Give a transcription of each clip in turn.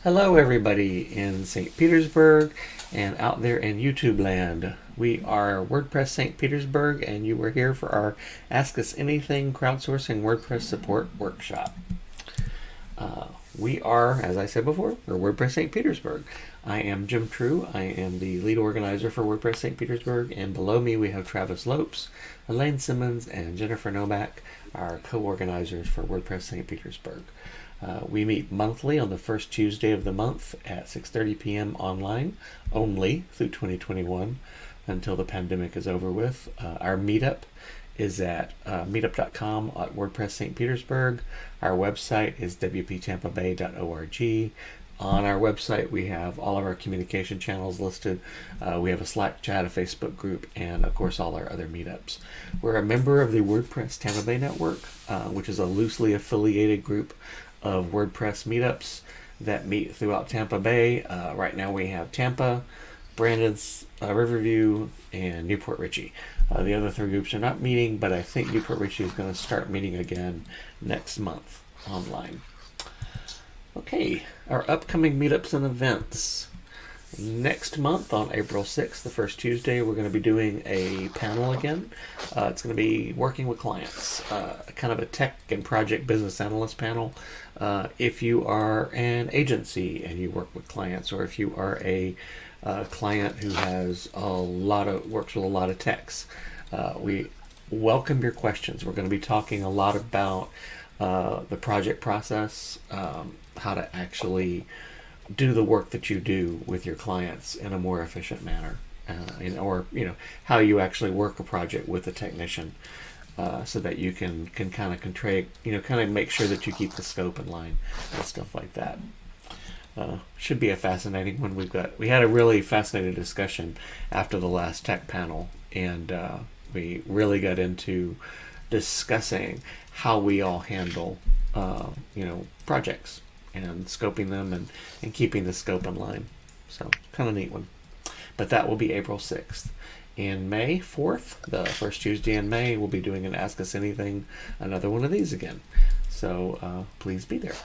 Hello, everybody in St. Petersburg and out there in YouTube land. We are WordPress St. Petersburg, and you are here for our Ask Us Anything Crowdsourcing WordPress Support Workshop. We are, as I said before, we're WordPress St. Petersburg. I am Jim True. I am the lead organizer for WordPress St. Petersburg, and below me we have Travis Lopes, Elaine Simmons, and Jennifer Novak, our co-organizers for WordPress St. Petersburg. We meet monthly on the first Tuesday of the month at 6:30 p.m. online, only through 2021 until the pandemic is over with. Our meetup is at meetup.com at WordPress St. Petersburg. Our website is wptampabay.org. On our website, we have all of our communication channels listed. We have a Slack chat, a Facebook group, and of course all our other meetups. We're a member of the WordPress Tampa Bay Network, which is a loosely affiliated group of WordPress meetups that meet throughout Tampa Bay. Right now we have Tampa, Brandon's, Riverview, and Newport Richey. The other three groups are not meeting, but I think Newport Richey is going to start meeting again next month online. Okay, our upcoming meetups and events. Next month on April 6th, the first Tuesday, we're going to be doing a panel again. It's going to be working with clients, kind of a tech and project business analyst panel. If you are an agency and you work with clients, or if you are a client who has works with a lot of techs, we welcome your questions. We're going to be talking a lot about the project process, how to actually do the work that you do with your clients in a more efficient manner, or how you actually work a project with a technician, so that you can kind of make sure that you keep the scope in line and stuff like that. Should be a fascinating one. We had a really fascinating discussion after the last tech panel, and we really got into discussing how we all handle projects and scoping them and keeping the scope in line. So kind of neat one. But that will be April 6th. In May 4th, the first Tuesday in May, we'll be doing an Ask Us Anything, another one of these again. So please be there.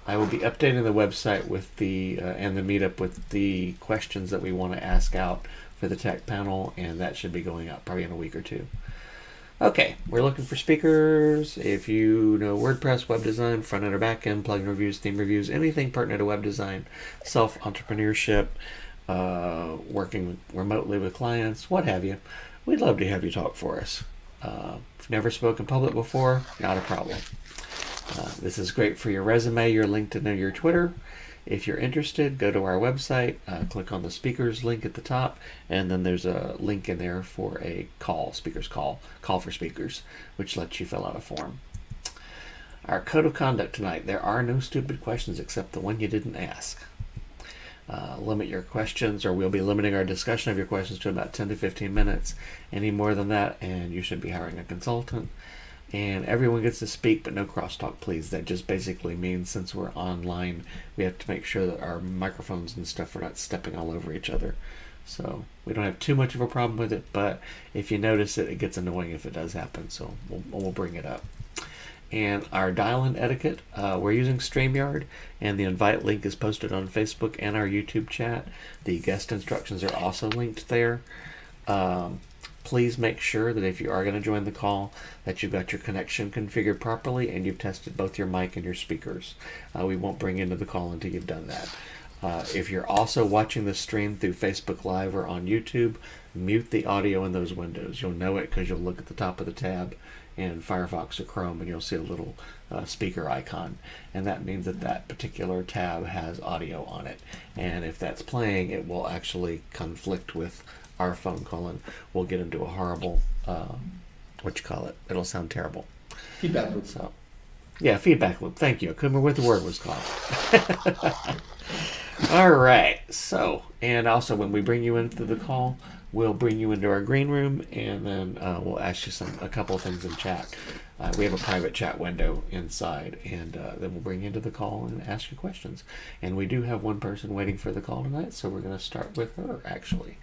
I will be updating the website with and the meetup with the questions that we want to ask out for the tech panel, and that should be going out probably in a week or two. Okay, we're looking for speakers. If you know WordPress, web design, front end or back end, plugin reviews, theme reviews, anything pertinent to web design, self-entrepreneurship, working remotely with clients, what have you, we'd love to have you talk for us. If you've never spoken public before, not a problem. This is great for your resume, your LinkedIn, and your Twitter. If you're interested, go to our website, click on the speakers link at the top, and then there's a link in there for a speakers call for speakers, which lets you fill out a form. Our code of conduct tonight: there are no stupid questions except the one you didn't ask. Limit your questions, or we'll be limiting our discussion of your questions to about 10 to 15 minutes. Any more than that, and you should be hiring a consultant. And everyone gets to speak, but no crosstalk, please. That just basically means, since we're online, we have to make sure that our microphones and stuff are not stepping all over each other. So we don't have too much of a problem with it, but if you notice it, it gets annoying if it does happen, so we'll bring it up. And our Dialin Etiquette, we're using StreamYard, and the invite link is posted on Facebook and our YouTube chat. The guest instructions are also linked there. Please make sure that if you are going to join the call, that you've got your connection configured properly and you've tested both your mic and your speakers. We won't bring you into the call until you've done that. If you're also watching the stream through Facebook Live or on YouTube, mute the audio in those windows. You'll know it because you'll look at the top of the tab in Firefox or Chrome, and you'll see a little speaker icon, and that means that particular tab has audio on it. And if that's playing, it will actually conflict with our phone call, and we'll get into a horrible, it'll sound terrible. Feedback loop. So, yeah, feedback loop. Thank you. I couldn't remember what the word was called. All right. So, and also when we bring you into the call, we'll bring you into our green room, and then we'll ask you a couple of things in chat. We have a private chat window inside, and then we'll bring you into the call and ask you questions. And we do have one person waiting for the call tonight, so we're going to start with her, actually.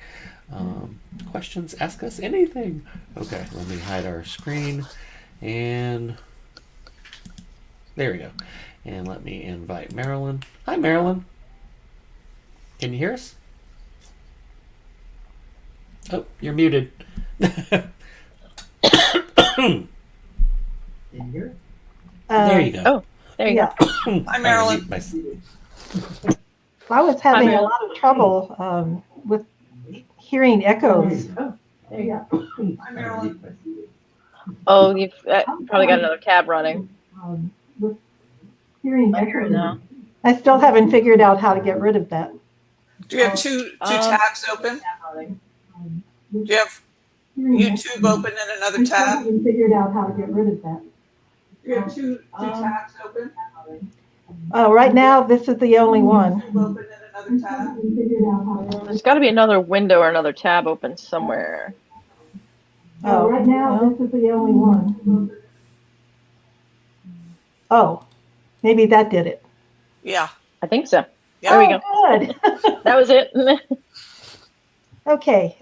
Questions? Ask us anything. Okay, let me hide our screen, and there we go. And let me invite Marilyn. Hi, Marilyn. Can you hear us? Oh, you're muted. There you go. Oh, there you go. Hi, Marilyn. I was having a lot of trouble with hearing echoes. There you go. Hi, Marilyn. Oh, you've probably got another tab running. With hearing I hear it now. I still haven't figured out how to get rid of that. Do you have two tabs open? Do you have YouTube open in another tab? I haven't figured out how to get rid of that. Do you have two tabs open? Right now, this is the only one. YouTube open in another tab? There's got to be another window or another tab open somewhere. Oh, right now, this is the only one. Oh, maybe that did it. Yeah. I think so. Yeah. There we go. Good. That was it. Okay.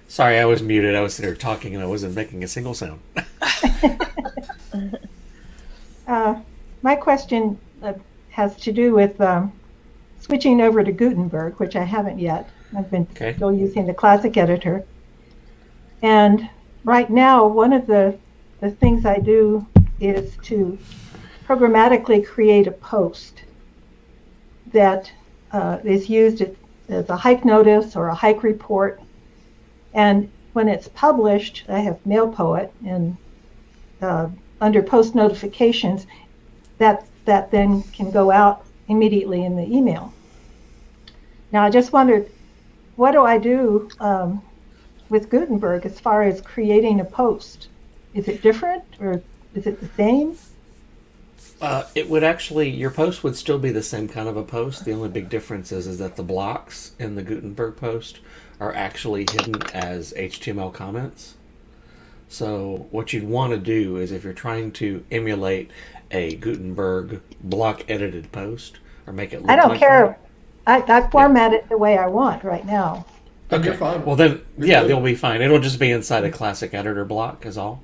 Sorry, I was muted. I was sitting there talking and I wasn't making a single sound. My question has to do with switching over to Gutenberg, which I haven't yet. I've been still using the classic editor. And right now, one of the things I do is to programmatically create a post that is used as a hike notice or a hike report. And when it's published, I have MailPoet, and under post notifications, that then can go out immediately in the email. Now, I just wondered, what do I do with Gutenberg as far as creating a post? Is it different, or is it the same? It would actually, your post would still be the same kind of a post. The only big difference is that the blocks in the Gutenberg post are actually hidden as HTML comments. So what you'd want to do is, if you're trying to emulate a Gutenberg block edited post or make it look I don't like care. I format it the way I want right now. Okay. You're fine. Well then, yeah, they'll be fine. It'll just be inside a classic editor block is all.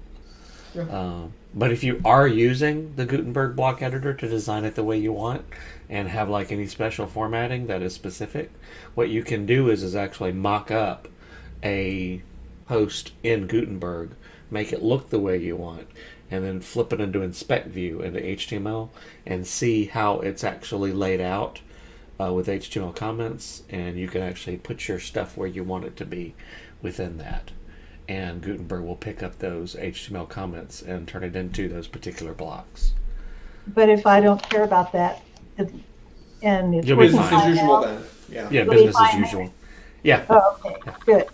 Yeah. But if you are using the Gutenberg block editor to design it the way you want and have like any special formatting that is specific, what you can do is actually mock up a post in Gutenberg, make it look the way you want, and then flip it into inspect view into HTML and see how it's actually laid out with HTML comments, and you can actually put your stuff where you want it to be within that. And Gutenberg will pick up those HTML comments and turn it into those particular blocks. But if I don't care about that, and it's You'll be working Business fine. as fine usual now, then. Yeah. Yeah, It'll be business as fine. usual. Yeah, Oh, okay, good.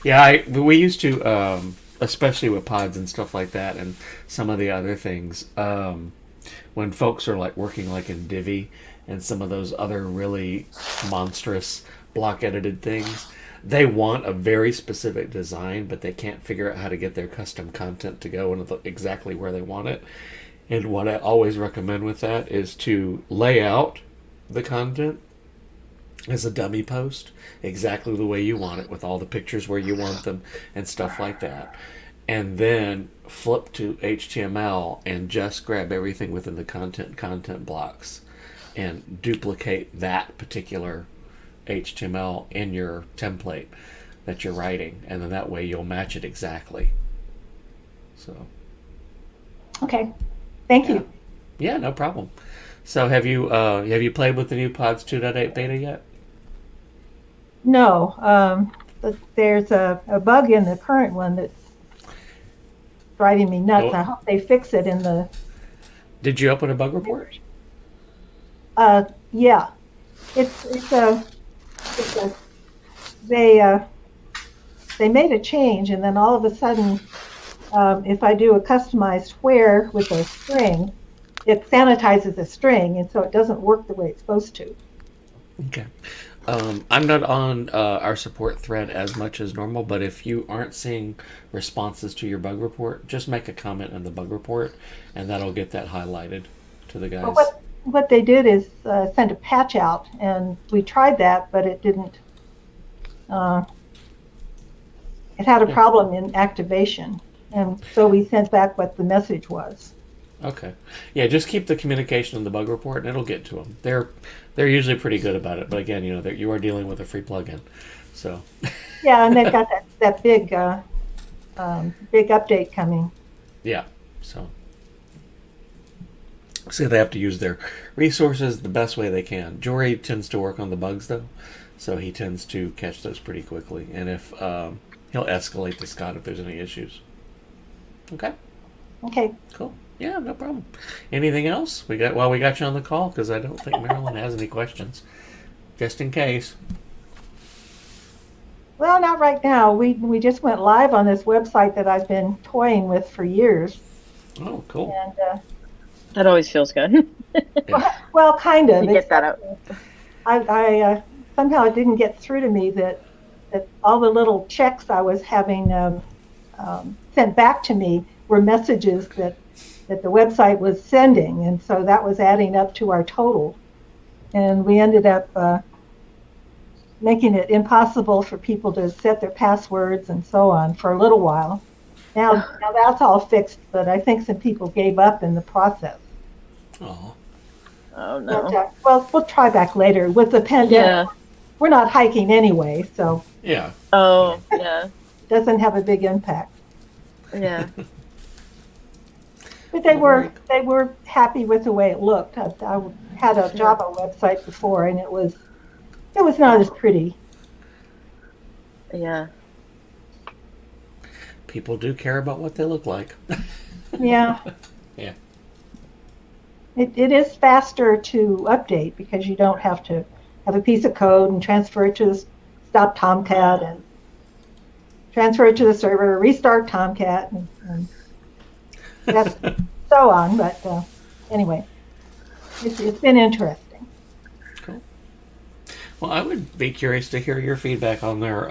yeah. We used to, especially with pods and stuff like that, and some of the other things. When folks are like working like in Divi and some of those other really monstrous block edited things, they want a very specific design, but they can't figure out how to get their custom content to go in exactly where they want it. And what I always recommend with that is to lay out the content as a dummy post exactly the way you want it, with all the pictures where you want them and stuff like that. And then flip to HTML and just grab everything within the content blocks and duplicate that particular HTML in your template that you're writing, and then that way you'll match it exactly. So Okay, thank you. yeah, no problem. So have you played with the new Pods 2.8 beta yet? No, but there's a bug in the current one that's driving me nuts. Oh. I hope they fix it in the. Did you open a bug report? Yeah, it's a they made a change, and then all of a sudden, if I do a customized where with a string, it sanitizes the string, and so it doesn't work the way it's supposed to. Okay. I'm not on our support thread as much as normal, but if you aren't seeing responses to your bug report, just make a comment in the bug report, and that'll get that highlighted to the guys. Well, what they did is send a patch out, and we tried that, but it didn't. It had a problem in activation, and so we sent back what the message was. Okay. Yeah, just keep the communication in the bug report, and it'll get to them. They're usually pretty good about it, but again, you are dealing with a free plugin, so. Yeah, and they've got that big big update coming. Yeah. So. So they have to use their resources the best way they can. Jory tends to work on the bugs though, so he tends to catch those pretty quickly, and if he'll escalate to Scott if there's any issues. Okay. Okay. Cool. Yeah, no problem. Anything else? We got you on the call because I don't think Marilyn has any questions. Just in case. Well, not right now. We just went live on this website that I've been toying with for years. Oh, cool. And That always feels good. well, kind of. You get that out. I somehow it didn't get through to me that all the little checks I was having sent back to me were messages that the website was sending, and so that was adding up to our total. And we ended up making it impossible for people to set their passwords and so on for a little while. Now that's all fixed, but I think some people gave up in the process. Oh. Oh no. But, well, we'll try back later. With the pandemic, Yeah. we're not hiking anyway, so Yeah. Oh yeah. it doesn't have a big impact. Yeah. But they were happy with the way it looked. I had a Java website before, and it was not as pretty. Yeah. People do care about what they look like. Yeah. Yeah. It is faster to update because you don't have to have a piece of code and transfer it to the stop Tomcat and transfer it to the server, restart Tomcat, and that's so on. But anyway, it's been interesting. Cool. Well, I would be curious to hear your feedback on our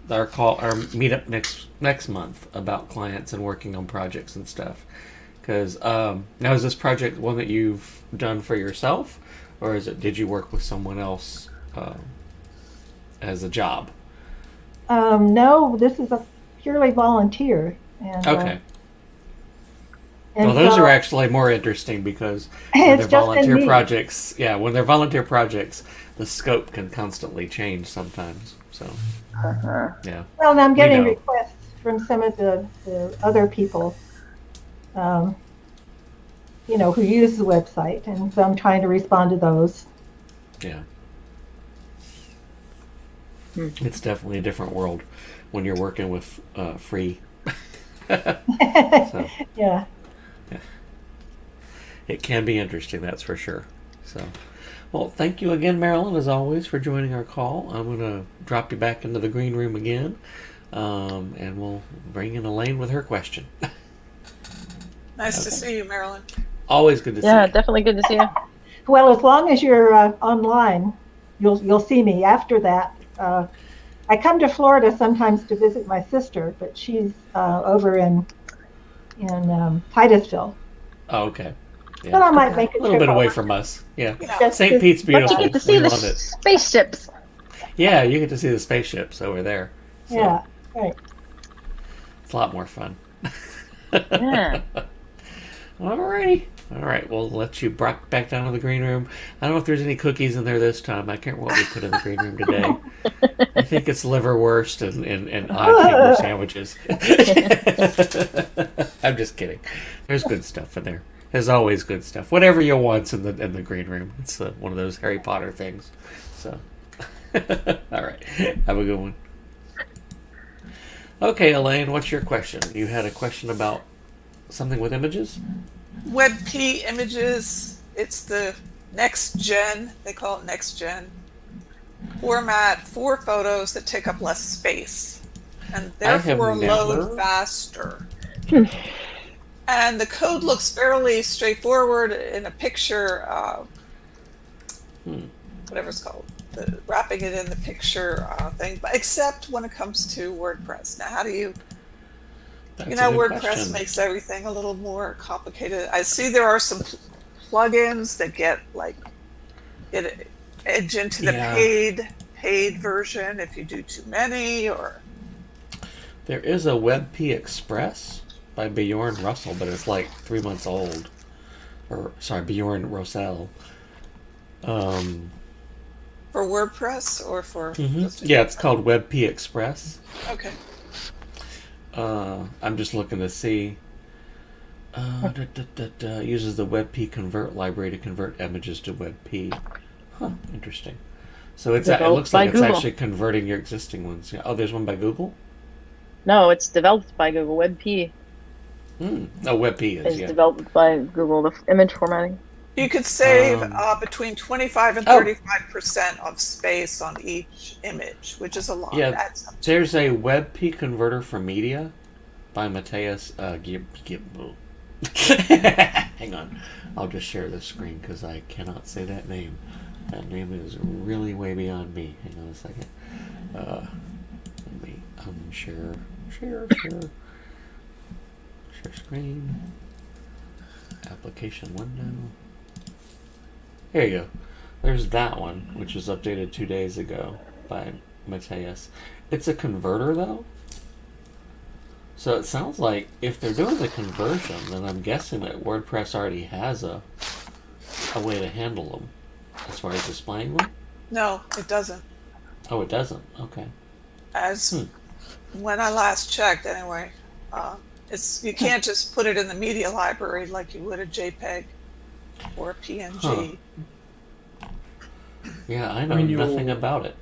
meetup next month about clients and working on projects and stuff. Because now, is this project one that you've done for yourself, or did you work with someone else as a job? No, this is a purely volunteer. And, Okay. And Well, those so, are actually more interesting because when it's they're just volunteer in me. projects, when they're volunteer projects, the scope can constantly change sometimes. So, yeah. Well, and I'm We getting know. requests from some of the other people, who use the website, and so I'm trying to respond to those. Yeah. It's definitely a different world when you're working with free. So, Yeah. it can be interesting, that's for sure. So, well, thank you again, Marilyn, as always, for joining our call. I'm going to drop you back into the green room again, and we'll bring in Elaine with her question. Nice to see you, Marilyn. Always good to see Yeah, you. definitely good to see you. Well, as long as you're online, you'll see me. After that, I come to Florida sometimes to visit my sister, but she's over in Titusville. Oh, okay. Yeah. But I might make A little bit away from us. Yeah. Just St. to- Pete's But you beautiful. get to see We the love it. spaceships. Yeah, you get to see the spaceships over there. So Yeah, right. it's a lot more fun. Yeah. Alrighty. All right, we'll let you back down to the green room. I don't know if there's any cookies in there this time. I can't remember what we put in the green room today. I think it's liverwurst and odd finger sandwiches. I'm just kidding. There's good stuff in there. There's always good stuff. Whatever you want's in the green room. It's one of those Harry Potter things. So, all right. Have a good one. Okay, Elaine, what's your question? You had a question about something with images? WebP images, it's the next gen, they call it next gen format for photos that take up less space and therefore load faster. And the code looks fairly straightforward in a picture, whatever it's called, wrapping it in the picture thing, but except when it comes to WordPress. Now, how do you That's WordPress question. makes everything a little more complicated. I see there are some plugins that get edge into the paid version if you do too many, or There is a WebP Express by Bjorn Russell, but it's like 3 months old. Or sorry, Bjorn Russell. For WordPress or for? Yeah, it's called WebP Express. Okay. I'm just looking to see. Uses the WebP Convert library to convert images to WebP. Huh, interesting. So it looks like it's actually converting your existing ones. Yeah. Oh, there's one by Google? No, it's developed by Google. WebP Oh, WebP is developed by Google, the image formatting. You could save between 25 and 35% of space on each image, which is a lot. Yeah, there's a WebP converter for media by Matthias Hang on. I'll just share this screen because I cannot say that name. That name is really way beyond me. Hang on a second. Let me unshare. Share screen. Application window. Here you go. There's that one, which was updated 2 days ago by Matthias. It's a converter, though. So it sounds like if they're doing the conversion, then I'm guessing that WordPress already has a way to handle them as far as displaying them. No, it doesn't. Oh, it doesn't? Okay. When I last checked, anyway, you can't just put it in the media library like you would a JPEG or a PNG. Huh. Yeah, I know nothing about it.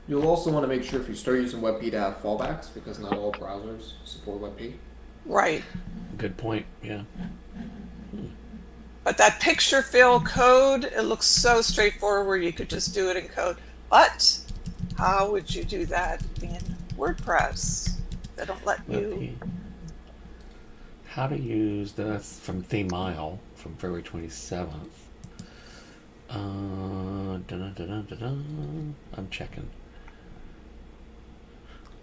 You'll also want to make sure if you start using WebP to have fallbacks, because not all browsers support WebP. Right. Good point, yeah. But that picture fill code, it looks so straightforward, you could just do it in code. But how would you do that in WordPress? They don't let you. How to use, that's from Theme Isle from February 27th. I'm checking.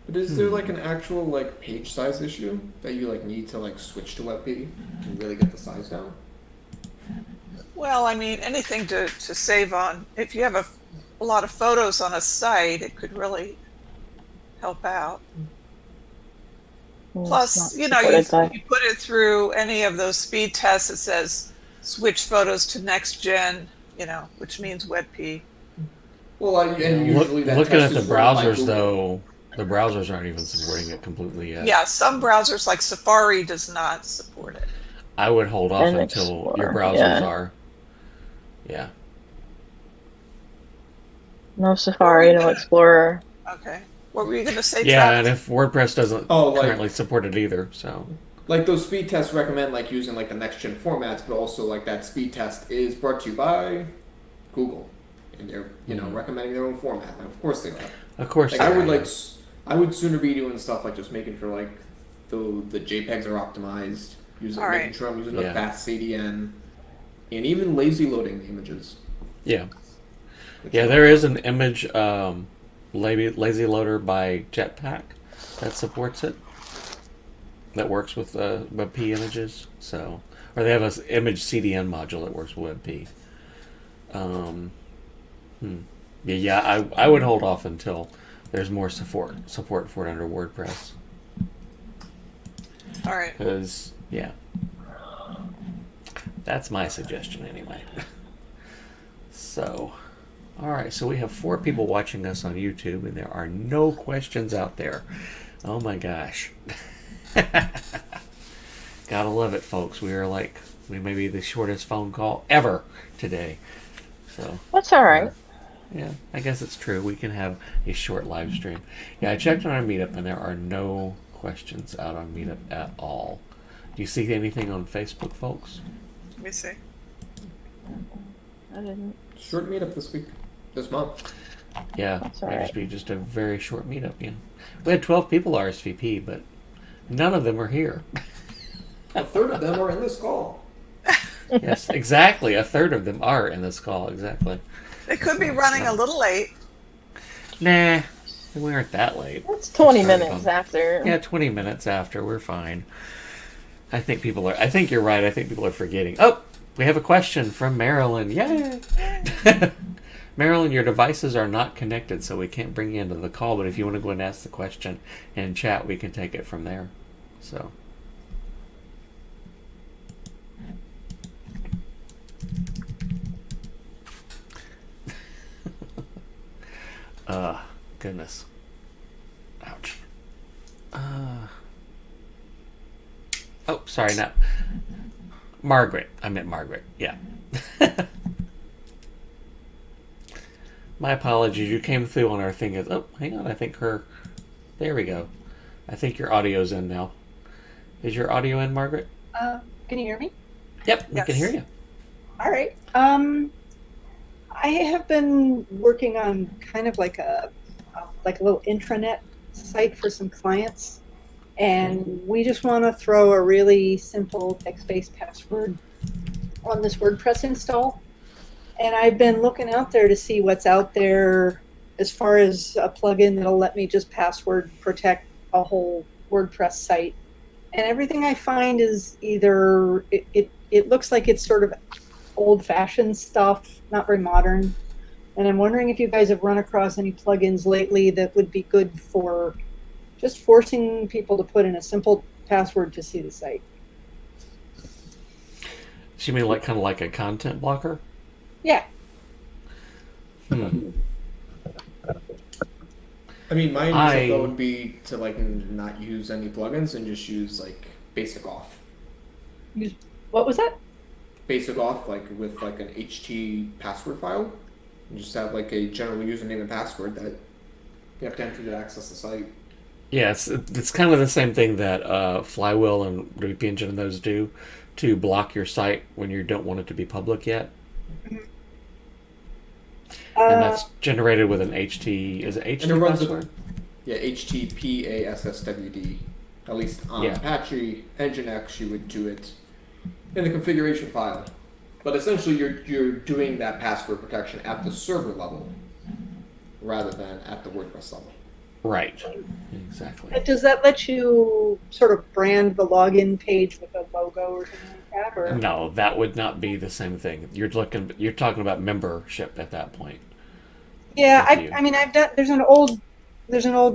But is there like an actual like page size issue that you like need to like switch to WebP to really get the size down? Well, I mean, anything to save on. If you have a lot of photos on a site, it could really help out. Plus, you put it through any of those speed tests. It says switch photos to next gen, which means WebP. Well, and usually that looking at test the is run by browsers, Google. though, the browsers aren't even supporting it completely yet. Yeah, some browsers like Safari does not support it. I would hold off And until Explorer, your browsers are. Yeah. No Safari, no Explorer. Okay. What were you going to say, Yeah, Travis? and if WordPress doesn't currently support it either, so. Like those speed tests recommend like using like the next gen formats, but also like that speed test is brought to you by Google, and they're recommending their own format. And of course they are. Of course, like, I would sooner be doing stuff like just making sure like the JPEGs are optimized, making sure I'm using a fast CDN, and even lazy loading the images. Yeah. Yeah, there is an image lazy loader by Jetpack that supports it. That works with WebP images. So, or they have an image CDN module that works with WebP. Yeah, I would hold off until there's more support for it under WordPress. All right. Because, yeah. That's my suggestion anyway. So, all right. So we have 4 people watching us on YouTube, and there are no questions out there. Oh my gosh. Gotta love it, folks. We may be the shortest phone call ever today. So that's all right. Yeah, I guess it's true. We can have a short live stream. Yeah, I checked on our Meetup, and there are no questions out on Meetup at all. Do you see anything on Facebook, folks? Let me see. I didn't. Short meetup this month. Yeah, That's might all just be just a very short meetup. Yeah, we had 12 people RSVP, but none of them are here. A third of them are in this call. Yes, exactly. A third of them are in this call. Exactly. They could be running a little late. Nah, we aren't that late. It's 20 minutes after. Yeah, 20 minutes after. We're fine. I think you're right. I think people are forgetting. Oh, we have a question from Marilyn. Yay! Marilyn, your devices are not connected, so we can't bring you into the call. But if you want to go and ask the question in chat, we can take it from there. So, Goodness. Ouch. Oh, sorry, not Margaret. I meant Margaret. Yeah. My apologies. You came through on our thing. Oh, hang on. I think her. There we go. I think your audio's in now. Is your audio in, Margaret? Can you hear me? Yep, we can hear you. All right. I have been working on kind of like a little intranet site for some clients, and we just want to throw a really simple text-based password on this WordPress install. And I've been looking out there to see what's out there as far as a plugin that'll let me just password protect a whole WordPress site. And everything I find is either it looks like it's sort of old-fashioned stuff, not very modern. And I'm wondering if you guys have run across any plugins lately that would be good for just forcing people to put in a simple password to see the site. So you mean like kind of like a content blocker? Yeah. I mean, my initial thought would be to like not use any plugins and just use like basic auth. What was that? Basic auth, like with like an HT password file, and just have like a general username and password that you have to enter to access the site. Yeah, it's kind of the same thing that Flywheel and Ruby Engine and those do to block your site when you don't want it to be public yet. And that's generated with an HT. Is it HT password? Yeah, HTPASSWD. At least on Apache, Nginx, you would do it in the configuration file. But essentially, you're doing that password protection at the server level rather than at the WordPress level. Right. Exactly. Does that let you sort of brand the login page with a logo or something like that? Or? No, that would not be the same thing. You're talking about membership at that point. Yeah, I mean, I've done. There's an old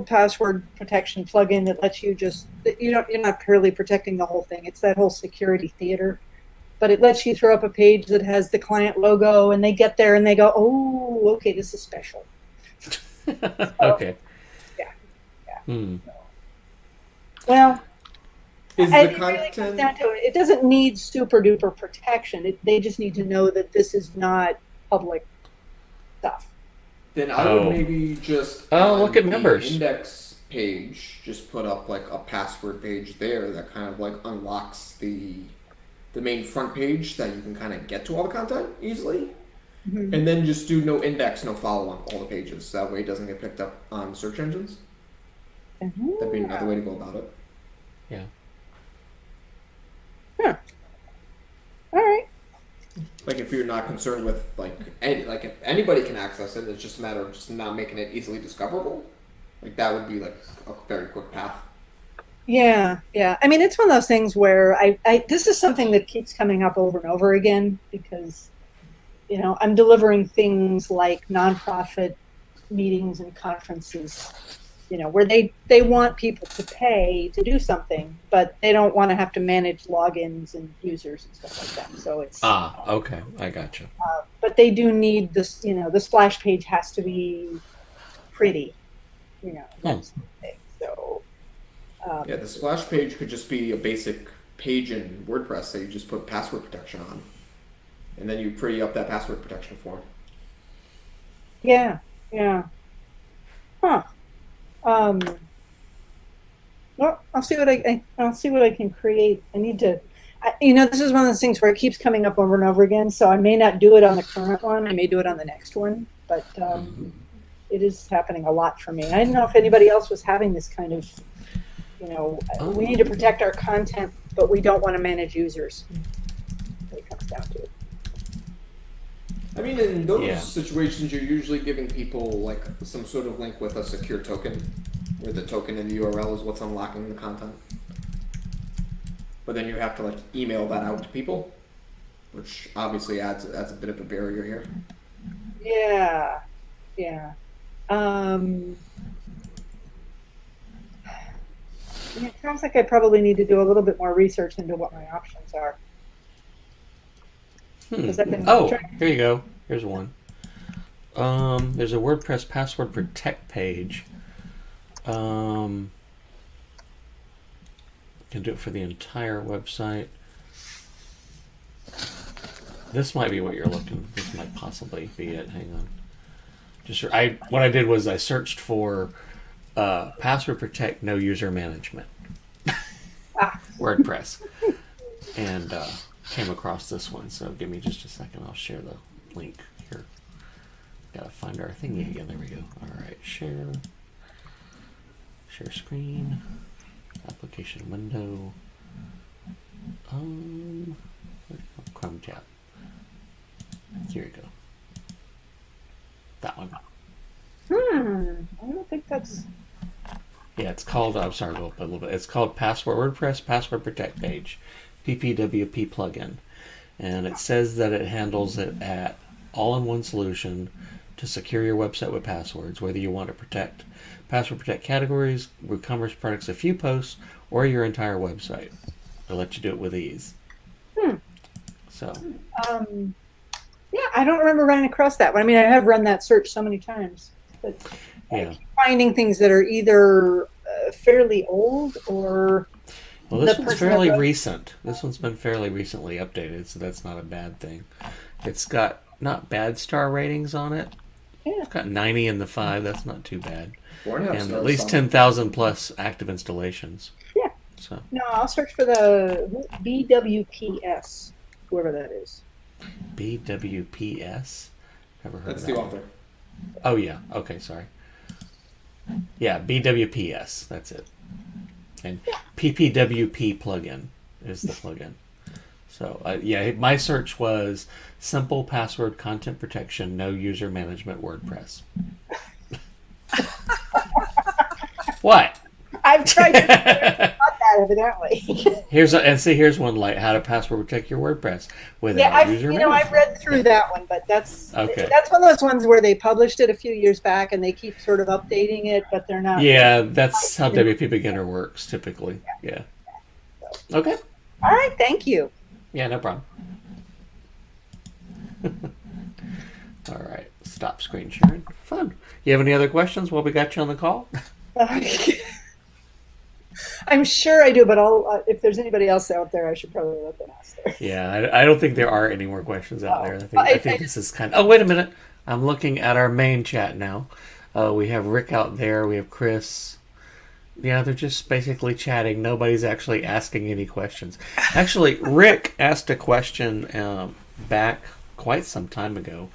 password protection plugin that lets you just you're not purely protecting the whole thing. It's that whole security theater, but it lets you throw up a page that has the client logo, and they get there and they go, "Oh, okay, this is special." Okay. Yeah. Hmm. Well, Is it the really content comes down to it. It doesn't need super duper protection. They just need to know that this is not public stuff. Then I would maybe just look at members. Index page, just put up like a password page there that kind of like unlocks the main front page that you can kind of get to all the content easily. Mm-hmm. And then just do no index, no follow on all the pages. That way it doesn't get picked up on search engines. Mm-hmm. That'd be another way to go about it. Yeah. Huh. All right. Like if you're not concerned with like if anybody can access it, it's just a matter of just not making it easily discoverable. Like that would be like a very quick path. Yeah. I mean, it's one of those things where I this is something that keeps coming up over and over again because, I'm delivering things like nonprofit meetings and conferences, where they want people to pay to do something, but they don't want to have to manage logins and users and stuff like that. So it's okay, I gotcha. But they do need this. The splash page has to be pretty. That's the thing. So the splash page could just be a basic page in WordPress that you just put password protection on, and then you pretty up that password protection form. Yeah. Huh. Well, I'll see what I can create. I need to, this is one of those things where it keeps coming up over and over again. So I may not do it on the current one. I may do it on the next one, but it is happening a lot for me. I didn't know if anybody else was having this kind of, we need to protect our content, but we don't want to manage users. It comes down to it. I mean, in those situations, you're usually giving people like some sort of link with a secure token, where the token in the URL is what's unlocking the content. But then you have to like email that out to people, which obviously adds a bit of a barrier here. Yeah. It sounds like I probably need to do a little bit more research into what my options are. Here you go. Here's one. There's a WordPress password protect page. Can do it for the entire website. This might be what you're looking. This might possibly be it. Hang on. What I did was I searched for password protect no user management WordPress and came across this one. So give me just a second. I'll share the link here. Gotta find our thingy again. There we go. All right, share screen, application window. Chrome tab. Here we go. That one. I don't think that's. Yeah, it's called. I'm sorry, go up a little bit. It's called WordPress Password Protect Page, PPWP plugin, and it says that it handles it at all-in-one solution to secure your website with passwords, whether you want to password protect categories, WooCommerce products, a few posts, or your entire website. It'll let you do it with ease. So. Yeah, I don't remember running across that one. I mean, I have run that search so many times, but Yeah. I keep finding things that are either fairly old or. Well, this one's fairly recent. This one's been fairly recently updated, so that's not a bad thing. It's got not bad star ratings on it. Yeah. It's got 90 in the 5. That's not too bad. 4.5 And stars at least on it. 10,000 plus active installations. Yeah. So No, I'll search for the BWPS, whoever that is. BWPS. Never heard That's of the that. author. Oh yeah. Okay, sorry. Yeah, BWPS. That's it. And PPWP plugin is the plugin. So yeah, my search was simple password content protection, no user management WordPress. What? I've tried to not that evidently. Here's one like how to password protect your WordPress without user management. I've read through that one, but that's Okay. That's one of those ones where they published it a few years back and they keep sort of updating it, but they're not. Yeah, that's how WP Beginner works typically. Yeah. Okay. All right, thank you. Yeah, no problem. All right, stop screen sharing. Fun. You have any other questions while we got you on the call? I'm sure I do, but I'll if there's anybody else out there, I should probably let them ask there. Yeah, I don't think there are any more questions out there. I think this is kind of... Oh, wait a minute. I'm looking at our main chat now. We have Rick out there. We have Chris. Yeah, they're just basically chatting. Nobody's actually asking any questions. Actually, Rick asked a question back quite some time ago,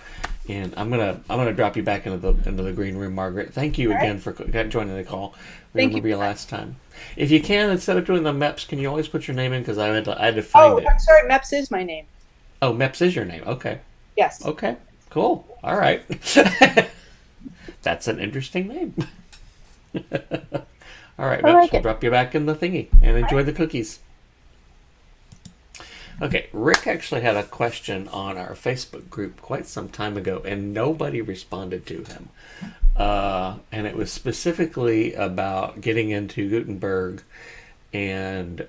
and I'm gonna drop you back into the green room, Margaret. Thank you again for joining the call. We remember you last time. If you can, instead of doing the MEPS, can you always put your name in? Because I had to find it. I'm sorry, MEPS is my name. Oh, MEPS is your name. Okay. Yes. Okay. Cool. All right. That's an interesting name. All right, MEPS, we'll drop you back in the thingy and enjoy the cookies. Okay, Rick actually had a question on our Facebook group quite some time ago, and nobody responded to him. And it was specifically about getting into Gutenberg and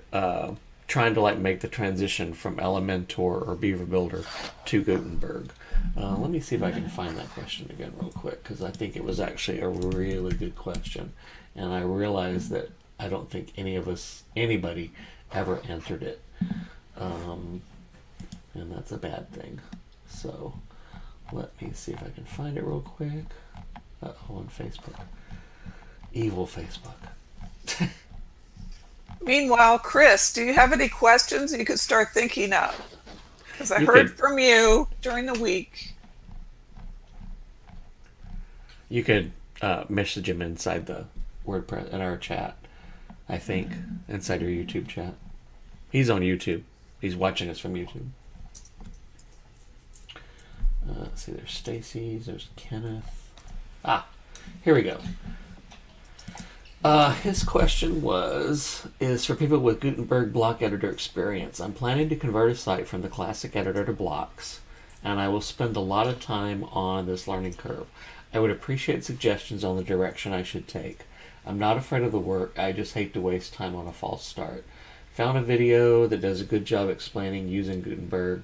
trying to make the transition from Elementor or Beaver Builder to Gutenberg. Let me see if I can find that question again real quick, because I think it was actually a really good question, and I realized that I don't think anybody ever answered it. And that's a bad thing. So let me see if I can find it real quick. On Facebook. Evil Facebook. Meanwhile, Chris, do you have any questions you could start thinking of? Because I heard from you during the week. You could message him inside the WordPress in our chat, I think, inside your YouTube chat. He's on YouTube. He's watching us from YouTube. Let's see, there's Stacy's, there's Kenneth. Here we go. His question is for people with Gutenberg block editor experience. I'm planning to convert a site from the classic editor to blocks, and I will spend a lot of time on this learning curve. I would appreciate suggestions on the direction I should take. I'm not afraid of the work, I just hate to waste time on a false start. Found a video that does a good job explaining using Gutenberg.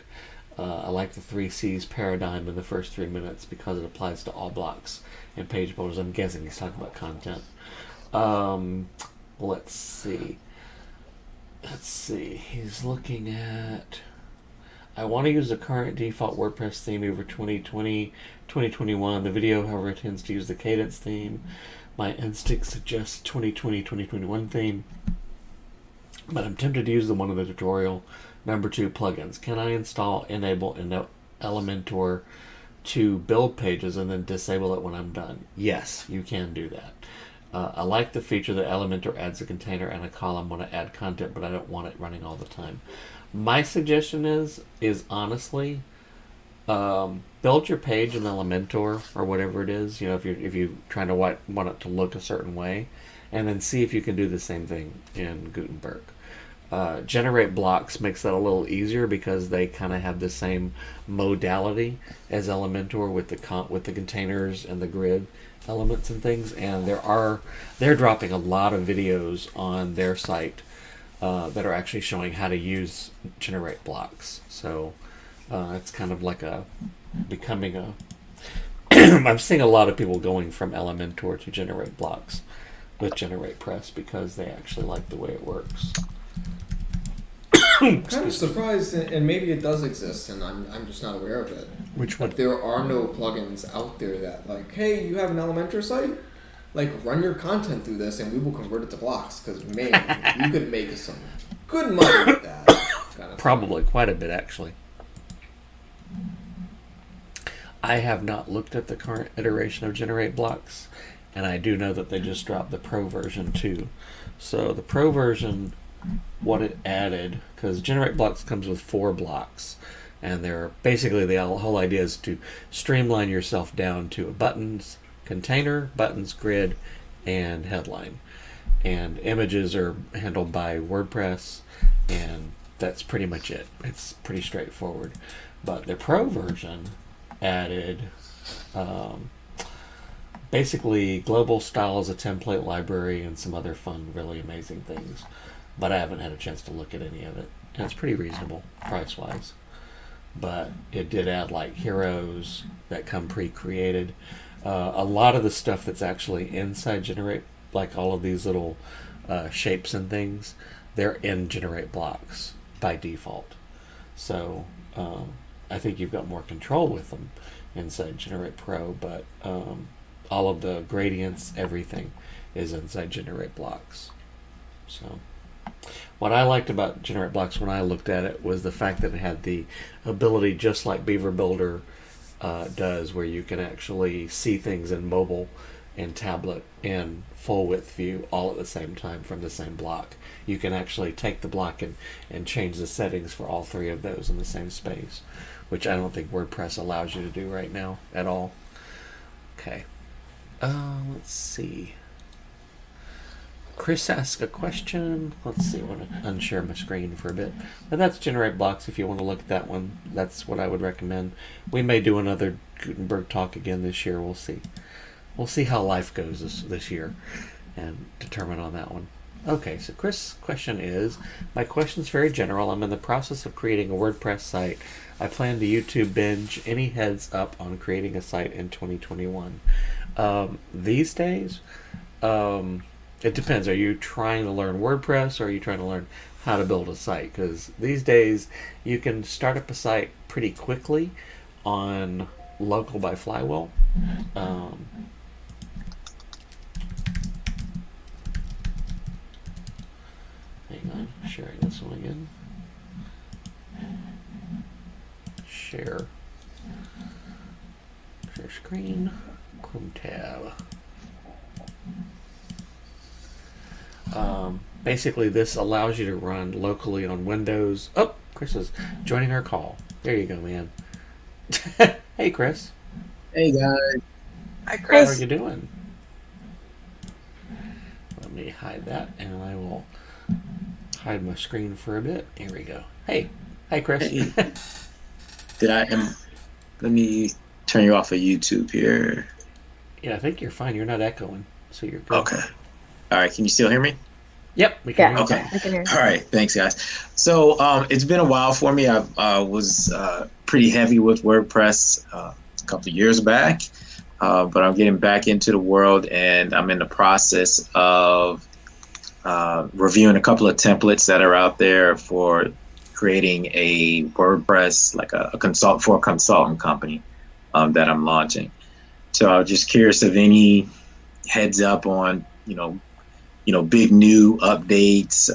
I like the 3Cs paradigm in the first 3 minutes because it applies to all blocks and page builders. I'm guessing he's talking about content. Let's see. He's looking at... I want to use the current default WordPress theme over 2020, 2021. The video, however, tends to use the Cadence theme. My instinct suggests 2020, 2021 theme, but I'm tempted to use the one in the tutorial. Number 2, plugins. Can I install, enable, Elementor to build pages and then disable it when I'm done? Yes, you can do that. I like the feature that Elementor adds a container and a column when I add content, but I don't want it running all the time. My suggestion is honestly, build your page in Elementor or whatever it is. You know, if you're trying to want it to look a certain way, and then see if you can do the same thing in Gutenberg. Generate blocks makes that a little easier because they kind of have the same modality as Elementor with the containers and the grid elements and things. And they're dropping a lot of videos on their site that are actually showing how to generate blocks. So it's kind of like becoming a I'm seeing a lot of people going from Elementor to generate blocks with GeneratePress because they actually like the way it works. I'm kind of surprised, and maybe it does exist, and I'm just not aware of it. Which one? But there are no plugins out there that, like, hey, you have an Elementor site? Like, run your content through this, and we will convert it to blocks. Because, man, you could make some good money with that. Kind of Probably quite a bit, actually. I have not looked at the current iteration of Generate Blocks, and I do know that they just dropped the Pro version too. So the Pro version, what it added, because Generate Blocks comes with 4 blocks, and they're basically the whole idea is to streamline yourself down to a buttons container, buttons grid, and headline. And images are handled by WordPress, and that's pretty much it. It's pretty straightforward. But the Pro version added basically global style as a template library and some other fun, really amazing things. But I haven't had a chance to look at any of it. And it's pretty reasonable price-wise. But it did add like heroes that come pre-created. A lot of the stuff that's actually inside Generate, like all of these little shapes and things, they're in Generate Blocks by default. So I think you've got more control with them inside Generate Pro, but all of the gradients, everything is inside Generate Blocks. So what I liked about Generate Blocks when I looked at it was the fact that it had the ability, just like Beaver Builder does, where you can actually see things in mobile and tablet in full width view all at the same time from the same block. You can actually take the block and change the settings for all 3 of those in the same space, which I don't think WordPress allows you to do right now at all. Okay. Let's see. Chris asked a question. Let's see. I want to unshare my screen for a bit. But that's Generate Blocks. If you want to look at that one, that's what I would recommend. We may do another Gutenberg Talk again this year. We'll see. We'll see how life goes this year and determine on that one. Okay, so Chris' question is, my question's very general. I'm in the process of creating a WordPress site. I plan to YouTube binge. Any heads up on creating a site in 2021? These days, it depends. Are you trying to learn WordPress or are you trying to learn how to build a site? Because these days, you can start up a site pretty quickly on Local by Flywheel. Hang on, sharing this one again. Share screen, Chrome tab. Basically, this allows you to run locally on Windows. Oh, Chris is joining our call. There you go, man. Hey, Chris. Hey, guys. Hi, How Chris. are you doing? Let me hide that, and I will hide my screen for a bit. Here we go. Hey. Hi, Chris. Hey. Let me turn you off of YouTube here. Yeah, I think you're fine. You're not echoing, so you're good. Okay. All right. Can you still hear me? Yep, we can hear you. Okay. All right. Thanks, guys. So it's been a while for me. I was pretty heavy with WordPress a couple of years back, but I'm getting back into the world, and I'm in the process of reviewing a couple of templates that are out there for creating a WordPress, like a consultant company that I'm launching. So I was just curious if any heads up on, big new updates,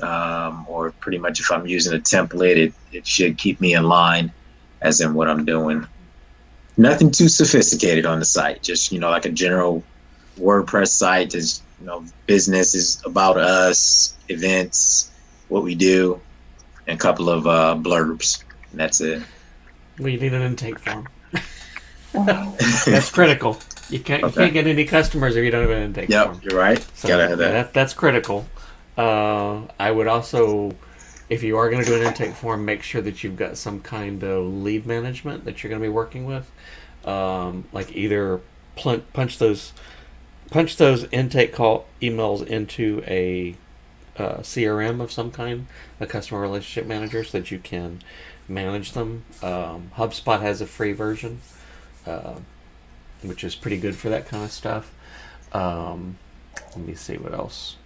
or pretty much if I'm using a template, it should keep me in line as in what I'm doing. Nothing too sophisticated on the site, just, like a general WordPress site is, business is about us, events, what we do, and a couple of blurbs. And that's it. Well, you need an intake form. That's critical. You can't get any customers if you don't have an intake form. Yep, you're right. So gotta have that. That's critical. I would also, if you are going to do an intake form, make sure that you've got some kind of lead management that you're going to be working with. Like either punch those intake call emails into a CRM of some kind, a customer relationship manager, so that you can manage them. HubSpot has a free version, which is pretty good for that kind of stuff. Let me see what else.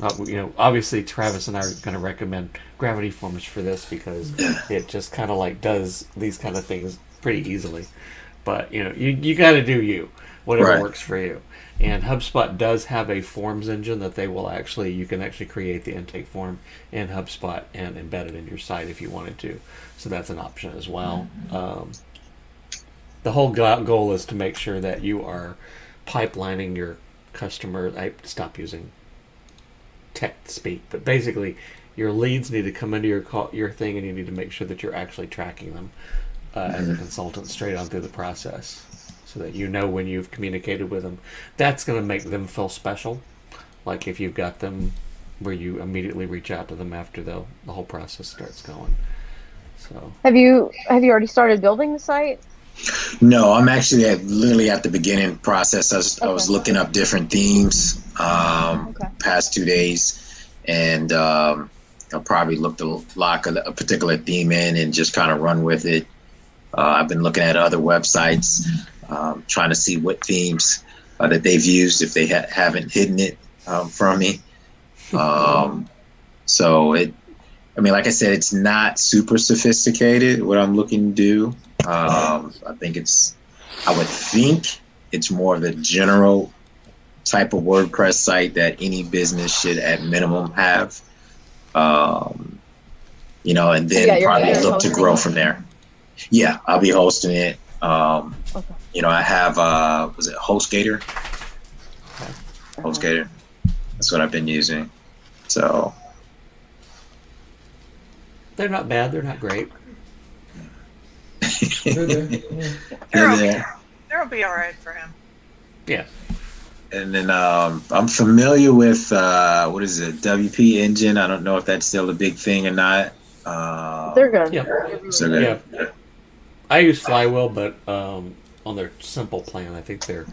Obviously Travis and I are going to recommend Gravity Forms for this because it just kind of like does these kind of things pretty easily. But you got to do whatever works for you. And HubSpot does have a forms engine that you can actually create the intake form in HubSpot and embed it in your site if you wanted to. So that's an option as well. The whole goal is to make sure that you are pipelining your customer. I stop using tech speak, but basically your leads need to come into your thing, and you need to make sure that you're actually tracking them as a consultant straight on through the process, so that when you've communicated with them. That's going to make them feel special, like if you've got them where you immediately reach out to them after the whole process starts going. So have you already started building the site? No, I'm actually literally at the beginning process. I was looking up different themes past 2 days, and I'll probably look to lock a particular theme in and just kind of run with it. I've been looking at other websites, trying to see what themes that they've used if they haven't hidden it from me. So like I said, it's not super sophisticated what I'm looking to do. I would think it's more of a general type of WordPress site that any business should at minimum have, and then probably look to grow from there. Yeah, I'll be hosting it. I have, was it HostGator? HostGator. That's what I've been using. So. They're not bad. They're not great. They'll be all right for him. Yeah. And then I'm familiar with what is it, WP Engine. I don't know if that's still a big thing or not. They're good. Yeah. So good. Yeah. I use Flywheel, but on their simple plan, I think their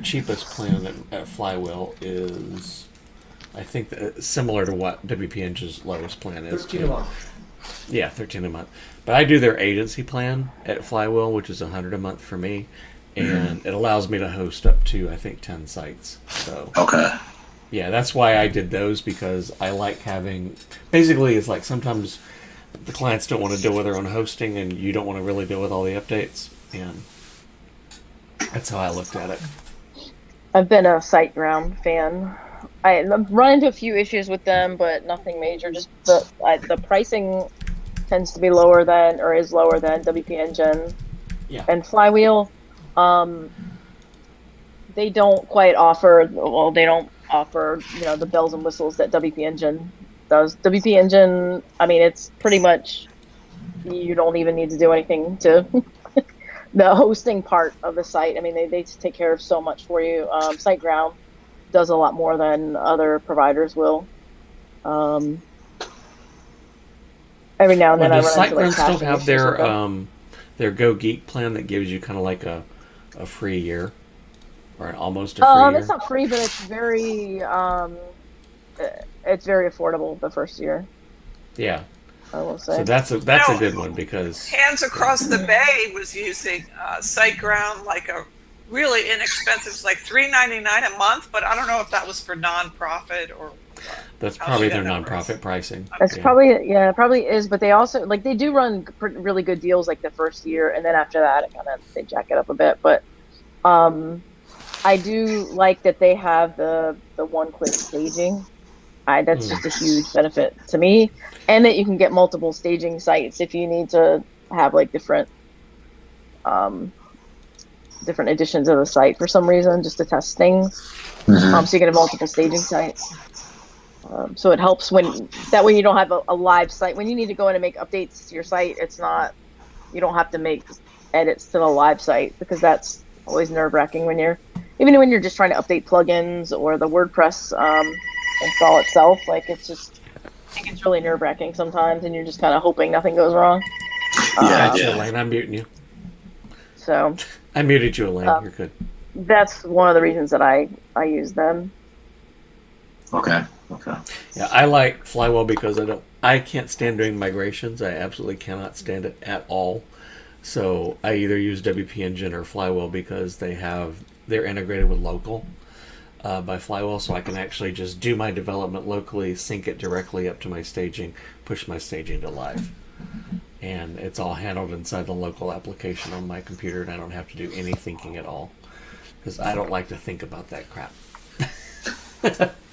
cheapest plan at Flywheel is, I think, similar to what WP Engine's lowest plan is. $13 a month. Yeah, $13 a month. But I do their agency plan at Flywheel, which is $100 a month for me, and it allows me to host up to, I think, 10 sites. So yeah, that's why I did those, because I like having. Basically, it's like sometimes the clients don't want to deal with their own hosting, and you don't want to really deal with all the updates, and that's how I looked at it. I've been a SiteGround fan. I've run into a few issues with them, but nothing major. Just the pricing tends to be lower than, or is lower than, WP Engine. Yeah. And Flywheel, they don't quite offer. Well, they don't offer the bells and whistles that WP Engine does. WP Engine, it's pretty much, you don't even need to do anything to the hosting part of the site. They take care of so much for you. SiteGround does a lot more than other providers will. Every now and then I run into SiteGround still have their Go Geek plan that gives you kind of like a free year, or almost a free year? It's not free, but it's very affordable the first year. Yeah. I will say. So that's a good one because Hands Across the Bay was using SiteGround, like a really inexpensive, it's like $3.99 a month, but I don't know if that was for nonprofit or. That's probably their nonprofit pricing. That's probably is, but they also like they do run really good deals like the first year, and then after that, they jack it up a bit. But I do like that they have the one-click staging. That's just a huge benefit to me, and that you can get multiple staging sites if you need to have like different editions of the site for some reason, just to test things. So you can have multiple staging sites. So it helps that way you don't have a live site. When you need to go in and make updates to your site, you don't have to make edits to the live site, because that's always nerve-wracking when you're just trying to update plugins or the WordPress install itself. Like it's really nerve-wracking sometimes, and you're just kind of hoping nothing goes wrong. Elaine, I'm muting you. So I muted you, Elaine. You're good. That's one of the reasons that I use them. Okay. Yeah, I like Flywell because I can't stand doing migrations. I absolutely cannot stand it at all. So I either use WP Engine or Flywell because they're integrated with local by Flywell, so I can actually just do my development locally, sync it directly up to my staging, push my staging to live. And it's all handled inside the local application on my computer, and I don't have to do any thinking at all, because I don't like to think about that crap.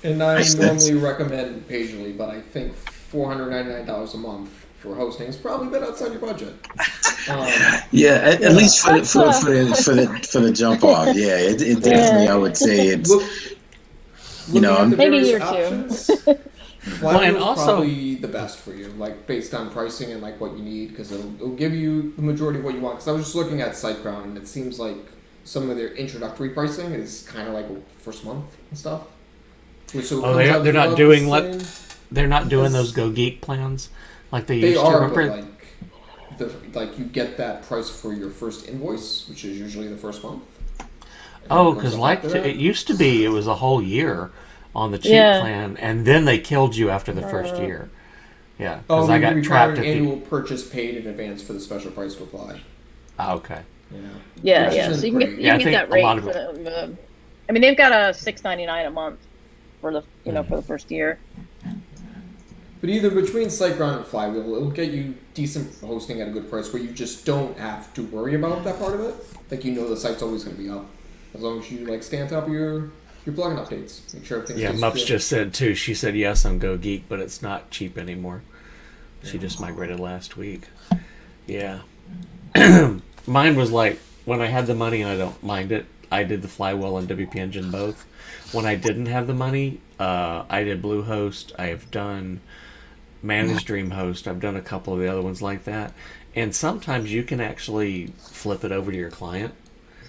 And I normally recommend occasionally, but I think $499 a month for hosting is probably a bit outside your budget. At least for the jump off. Yeah, it definitely. I would say it's. Maybe a year or two. Flywell is probably the best for you, like based on pricing and like what you need, because it'll give you the majority of what you want. Because I was just looking at SiteGround, and it seems like some of their introductory pricing is kind of like first month and stuff. So they're not doing they're not doing those Go Geek plans like they used to. Remember? But like you get that price for your first invoice, which is usually the first month. Because it used to be, it was a whole year on the cheap plan, and then they killed you after the first year. Yeah, because I got trapped at annual purchase paid in advance for the special price to apply. Okay. Yeah. So you can get that rate. They've got a $6.99 a month for the for the first year. But either between SiteGround and Flywheel, it'll get you decent hosting at a good price where you just don't have to worry about that part of it. Like the site's always going to be up, as long as you stay on top of your plugin updates. Make sure everything's Mups just said too. She said yes on Go Geek, but it's not cheap anymore. She just migrated last week. Yeah. Mine was like, when I had the money and I don't mind it, I did the Flywell and WP Engine both. When I didn't have the money, I did Bluehost. I have done Managed DreamHost. I've done a couple of the other ones like that. And sometimes you can actually flip it over to your client.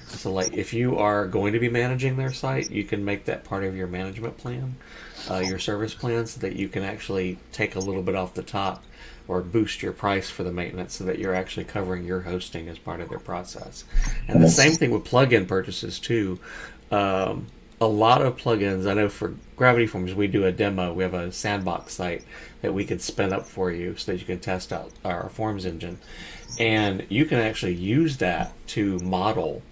So like if you are going to be managing their site, you can make that part of your management plan, your service plan, so that you can actually take a little bit off the top or boost your price for the maintenance so that you're actually covering your hosting as part of their process. And the same thing with plugin purchases too. A lot of plugins, I know for Gravity Forms, we do a demo. We have a sandbox site that we can spin up for you so that you can test out our forms engine. And you can actually use that to model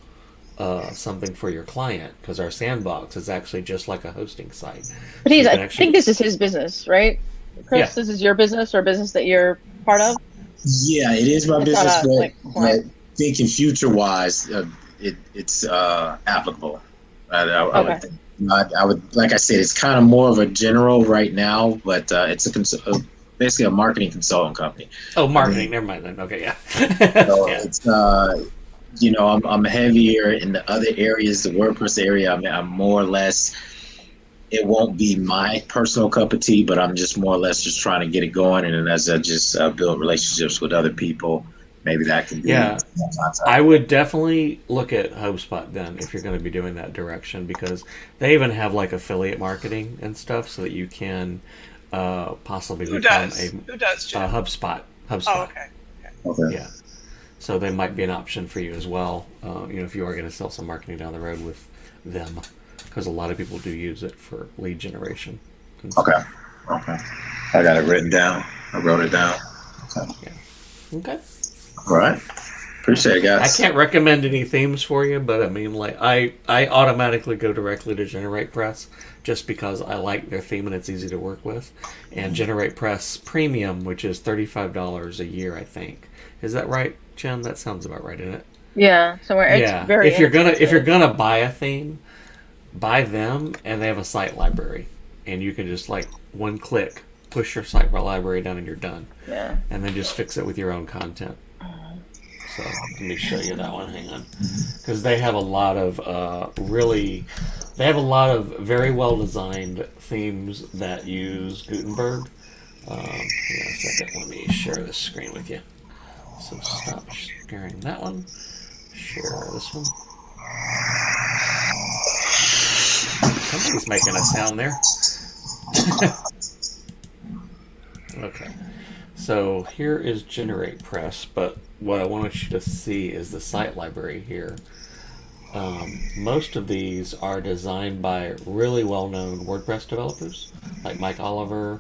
something for your client, because our sandbox is actually just like a hosting site. But I think this is his business, right? Chris, This is your business or business that you're part of? Yeah, it is my business, but thinking future-wise, it's applicable. I would think. I would, like I said, it's kind of more of a general right now, but it's basically a marketing consulting company. Oh, marketing. Never mind then. Okay, yeah. So it's I'm heavier in the other areas, the WordPress area. I'm more or less. It won't be my personal cup of tea, but I'm just more or less just trying to get it going, and then as I just build relationships with other people, maybe that can be. Yeah, I would definitely look at HubSpot then if you're going to be doing that direction, because they even have like affiliate marketing and stuff, so that you can possibly become Who does, Jim? HubSpot. Oh, okay. Yeah. So they might be an option for you as well. If you are going to sell some marketing down the road with them, because a lot of people do use it for lead generation. Okay. I got it written down. I wrote it down. Okay. Yeah. Okay. All right. Appreciate it, guys. I can't recommend any themes for you, but I mean, like, I automatically go directly to GeneratePress just because I like their theme and it's easy to work with. And GeneratePress Premium, which is $35 a year, I think. Is that right, Jen? That sounds about right, isn't it? Yeah. So it's very if you're gonna buy a theme, buy them, and they have a site library, and you can just like one click push your site library down and you're done. Yeah. And then just fix it with your own content. So let me show you that one. Hang on, because they have a lot of very well designed themes that use Gutenberg. Hang on a second. Let me share this screen with you. So stop sharing that one. Share this one. Somebody's making a sound there. Okay. So here is GeneratePress, but what I want you to see is the site library here. Most of these are designed by really well-known WordPress developers, like Mike Oliver,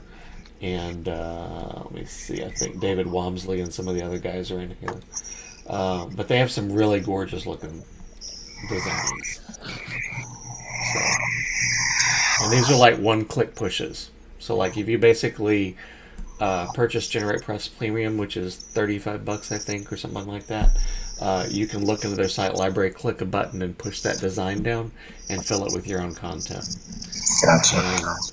and let me see, I think David Wamsley and some of the other guys are in here. But they have some really gorgeous looking designs. So, and these are like one-click pushes. So like if you basically purchase GeneratePress Premium, which is $35, I think, or something like that, you can look into their site library, click a button, and push that design down, and fill it with your own content. Gotcha.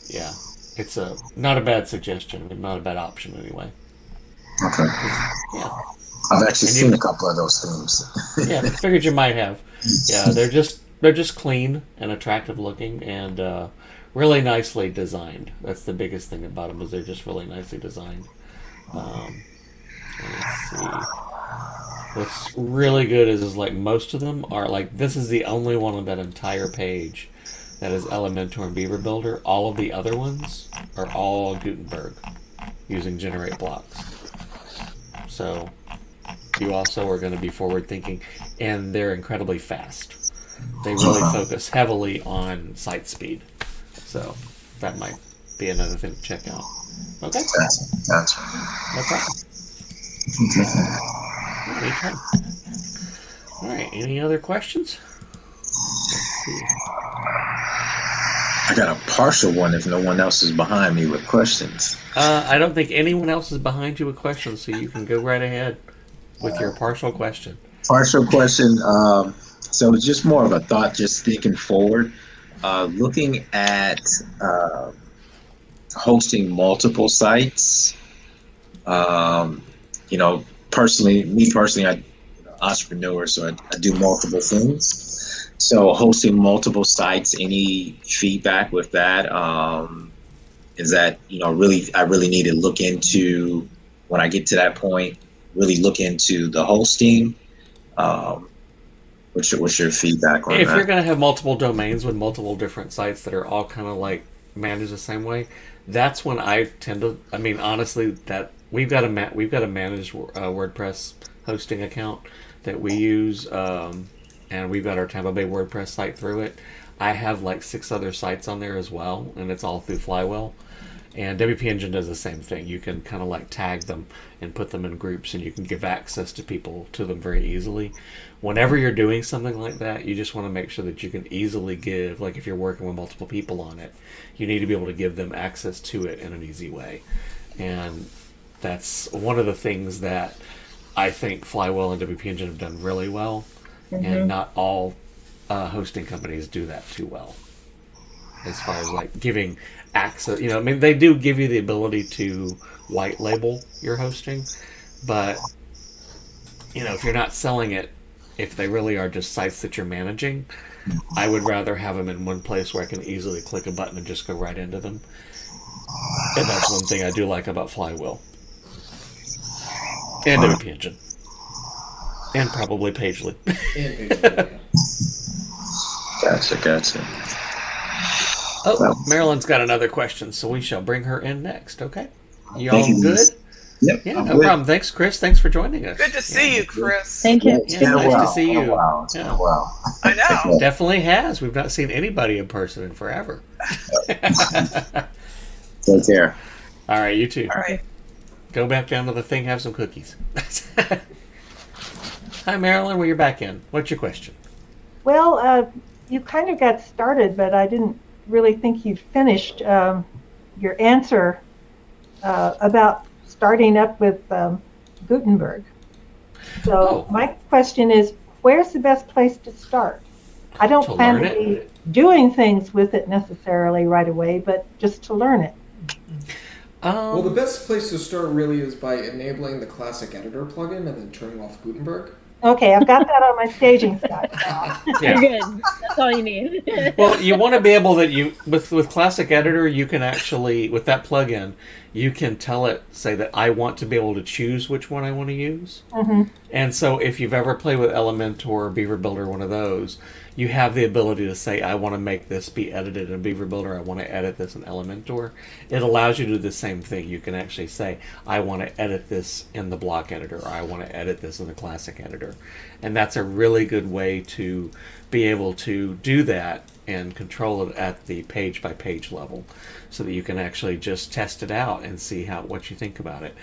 Yeah, it's not a bad suggestion, but not a bad option anyway. Okay. Yeah. I've actually seen a couple of those themes. Yeah, figured you might have. Yeah, they're just clean and attractive looking, and really nicely designed. That's the biggest thing about them, is they're just really nicely designed. Let's see. What's really good is like most of them are like, this is the only one on that entire page that is Elementor and Beaver Builder. All of the other ones are all Gutenberg using Generate Blocks. So you also are going to be forward thinking, and they're incredibly fast. They really focus heavily on site speed. So that might be another thing to check out. Okay? Gotcha. No problem. Anytime. All right. Any other questions? Let's see. I got a partial one if no one else is behind me with questions. I don't think anyone else is behind you with questions, so you can go right ahead with your partial question. Partial question. So it's just more of a thought, just thinking forward. Looking at hosting multiple sites, me personally, I'm an entrepreneur, so I do multiple things. So hosting multiple sites, any feedback with that? Is that, I really need to look into, when I get to that point, really look into the hosting. What's your feedback on that? If you're going to have multiple domains with multiple different sites that are all kind of like managed the same way, that's when I tend to. I mean, honestly, that we've got a managed WordPress hosting account that we use, and we've got our Tampa Bay WordPress site through it. I have like 6 other sites on there as well, and it's all through Flywheel. And WP Engine does the same thing. You can kind of like tag them and put them in groups, and you can give access to people to them very easily. Whenever you're doing something like that, you just want to make sure that you can easily give, like if you're working with multiple people on it, you need to be able to give them access to it in an easy way. And that's one of the things that I think Flywheel and WP Engine have done really well. Mm-hmm. And not all hosting companies do that too well. As far as like giving access, they do give you the ability to white label your hosting, but if you're not selling it, if they really are just sites that you're managing, I would rather have them in one place where I can easily click a button and just go right into them. And that's one thing I do like about Flywheel and WP Engine, and probably Pagely. Gotcha. Oh, Marilyn's got another question, so we shall bring her in next, okay? You all good? Yep. Yeah, no problem. Thanks, Chris. Thanks for joining us. Good to see you, Chris. Thank you. Yeah, nice to see you. Wow. Yeah. Wow. I know. Definitely has. We've not seen anybody in person in forever. Take care. All right, you too. All right. go back down to the thing, have some cookies. Hi, Marilyn. Well, you're back in. What's your question? Well, you kind of got started, but I didn't really think you finished your answer about starting up with Gutenberg. So my question is, where's the best place to start? I don't plan to be doing things with it necessarily right away, but just to learn it. Well, the best place to start really is by enabling the Classic Editor plugin and then turning off Gutenberg. Okay, I've got that on my staging stuff. You're good. That's all you need. Well, you want to be able that with Classic Editor, you can actually, with that plugin, you can tell it, say that I want to be able to choose which one I want to use. Mm-hmm. And so if you've ever played with Elementor or Beaver Builder, one of those, you have the ability to say, I want to make this be edited in Beaver Builder, I want to edit this in Elementor. It allows you to do the same thing. You can actually say, I want to edit this in the block editor, or I want to edit this in the Classic Editor. And that's a really good way to be able to do that and control it at the page-by-page level, so that you can actually just test it out and see what you think about it.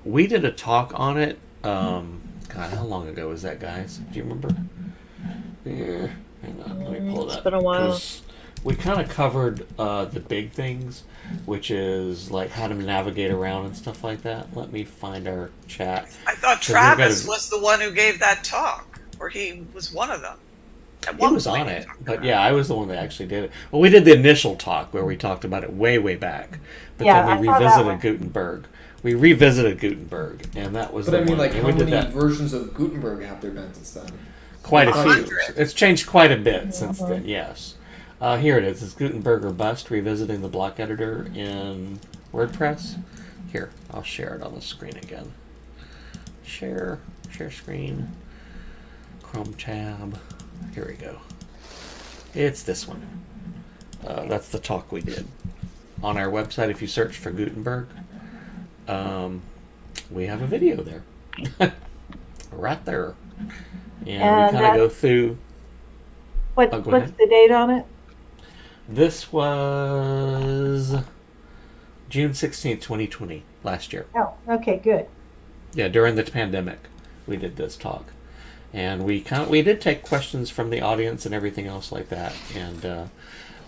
We did a talk on it. God, how long ago was that, guys? Do you remember? Yeah, hang on, let me pull it up. It's been a while. We kind of covered the big things, which is like how to navigate around and stuff like that. Let me find our chat. I thought Travis was the one who gave that talk, or he was one of them. He was on it, but yeah, I was the one that actually did it. Well, we did the initial talk where we talked about it way back, but then we revisited Gutenberg. We revisited Gutenberg, and that was. But I mean, like, how many versions of Gutenberg have there been since then? Quite a few. It's changed quite a bit since then. Yes. Here it is. It's Gutenberg or Bust, revisiting the block editor in WordPress. Here, I'll share it on the screen again. Share screen. Chrome tab. Here we go. It's this one. That's the talk we did. On our website, if you search for Gutenberg, we have a video there. Right there. And we kind of go through... What's the date on it? This was June 16th, 2020, last year. Oh, okay, good. Yeah, during the pandemic, we did this talk. And we did take questions from the audience and everything else like that. And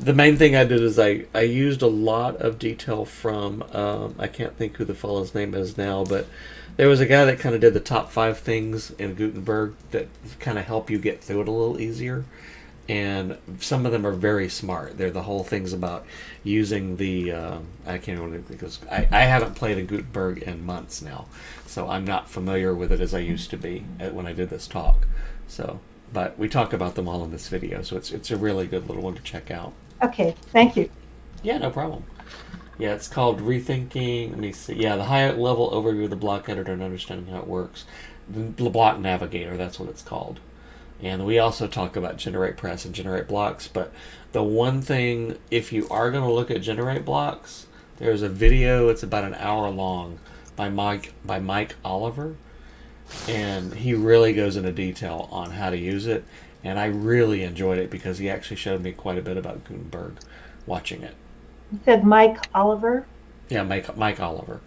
the main thing I did is I used a lot of detail from, I can't think who the fellow's name is now, but there was a guy that kind of did the top 5 things in Gutenberg that kind of help you get through it a little easier. And some of them are very smart. They're the whole things about using the, I can't remember, because I haven't played a Gutenberg in months now. So I'm not familiar with it as I used to be when I did this talk. So, but we talk about them all in this video. So it's a really good little one to check out. Okay, thank you. Yeah, no problem. Yeah, it's called Rethinking, let me see. Yeah, the high level overview of the block editor and understanding how it works. The block navigator, that's what it's called. And we also talk about Generate Press and Generate Blocks, but the one thing, if you are going to look at Generate Blocks, there's a video, it's about an hour long, by Mike Oliver, and he really goes into detail on how to use it, and I really enjoyed it because he actually showed me quite a bit about Gutenberg watching it. You said Mike Oliver? Yeah, Mike Oliver.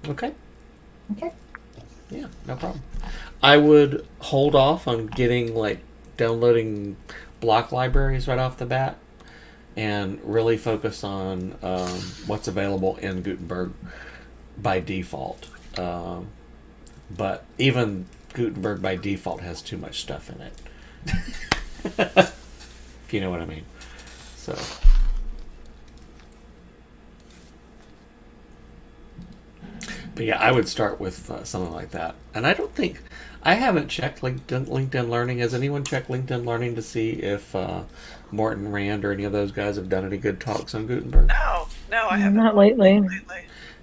Okay. Okay. Yeah, no problem. I would hold off on downloading block libraries right off the bat and really focus on what's available in Gutenberg by default. But even Gutenberg by default has too much stuff in it. If you know what I mean. So... But yeah, I would start with something like that. And I haven't checked LinkedIn Learning. Has anyone checked LinkedIn Learning to see if Morton Rand or any of those guys have done any good talks on Gutenberg? No, I haven't. Not lately.